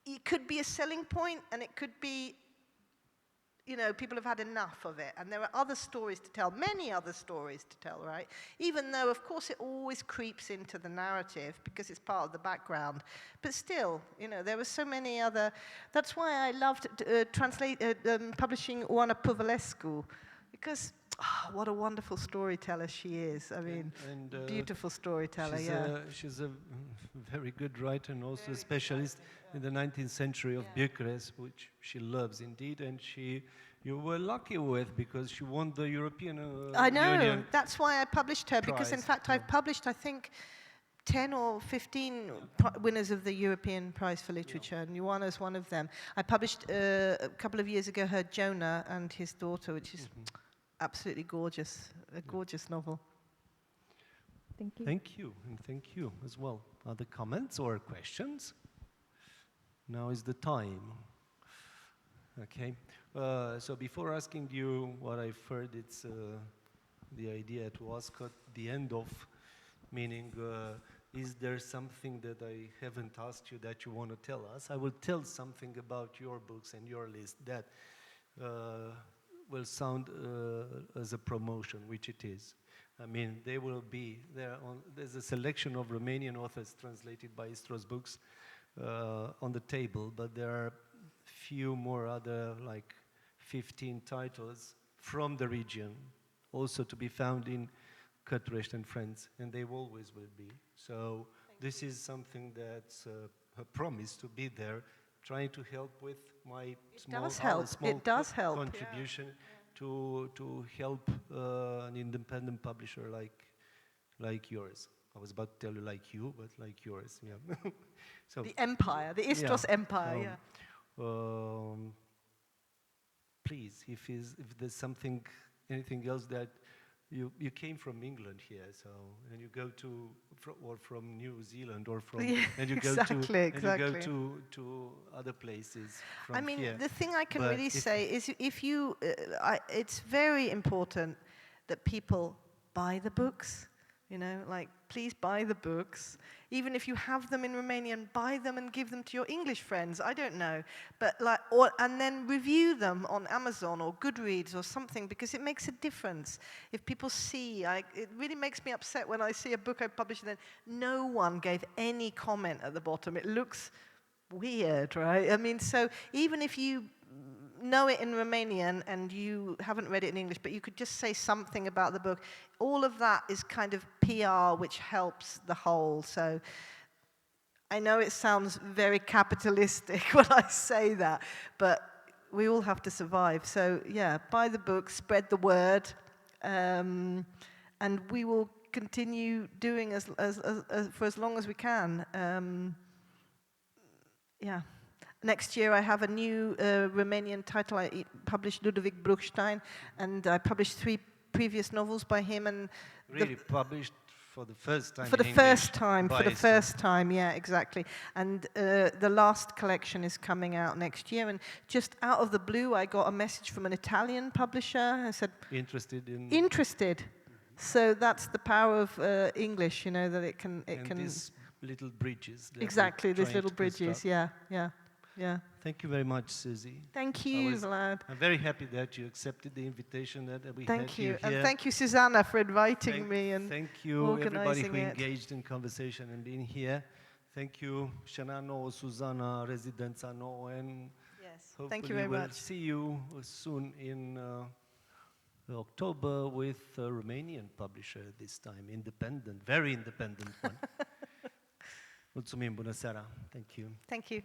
it could be a selling point, and it could be, people have had enough of it, and there are other stories to tell, many other stories to tell, right? Even though, of course, it always creeps into the narrative because it's part of the background. But still, there were so many other. That's why I loved publishing Oana Păvălescu, because what a wonderful storyteller she is. I mean, beautiful storyteller. She's a very good writer and also a specialist in the 19th century of Bucharest, which she loves indeed, and you were lucky with because she won the European I know. Union That's why I published her, because in fact I've published, I think, 10 or 15 winners of the European Prize for Literature, and Ioana's one of them. I published a couple of years ago her Jonah and his daughter, which is absolutely gorgeous, a gorgeous novel. Thank you. Thank you, and thank you as well. Other comments or questions? Now is the time. Okay, so before asking you what I've heard, it's the idea to ask at the end of, meaning, is there something that I haven't asked you that you want to tell us? I will tell something about your books and your list that will sound as a promotion, which it is. I mean, they will be there. There's a selection of Romanian authors translated by Istros Books on the table, but there are few more other, like 15 titles from the region, also to be found in Căturești and Friends, and they always will be. So this is something that's a promise to be there, trying to help with my small contribution to help an independent publisher like yours. I was about to tell you like you, but like yours, yeah. So the empire, the Istros empire, please, if there's anything else that you came from England here, so and you go or from New Zealand or from and you go to other places from I mean, here. the thing I can really say is if you, it's very important that people buy the books. Please buy the books. Even if you have them in Romanian, buy them and give them to your English friends. I don't know. But and then review them on Amazon or Goodreads or something, because it makes a difference. If people see, it really makes me upset when I see a book I published and then no one gave any comment at the bottom. It looks weird, right? I mean, so even if you know it in Romanian and you haven't read it in English, but you could just say something about the book, all of that is kind of PR, which helps the whole. So I know it sounds very capitalistic when I say that, but we all have to survive. So yeah, buy the book, spread the word, and we will continue doing for as long as we can. Yeah. Next year I have a new Romanian title. I published Ludwig Bruchstein, and I published 3 previous novels by him. And really published for the first time. For the first time, yeah, exactly. And the last collection is coming out next year. And just out of the blue, I got a message from an Italian publisher. I said, Interested. So that's the power of English, you know, that it can. These little bridges. Exactly, these little bridges. Yeah. Thank you very much, Susie. Thank you, Vlad. I'm very happy that you accepted the invitation that we had you here. And thank you, Susanna, for inviting me and thank you, everybody who it. engaged in conversation and being here. Thank you, Shanano, Susanna, Rezidența Nouă, and thank you very we'll much. see you soon in October with a Romanian publisher this time, independent, very independent one. Mulțumim, bună seara. Thank you. Thank you.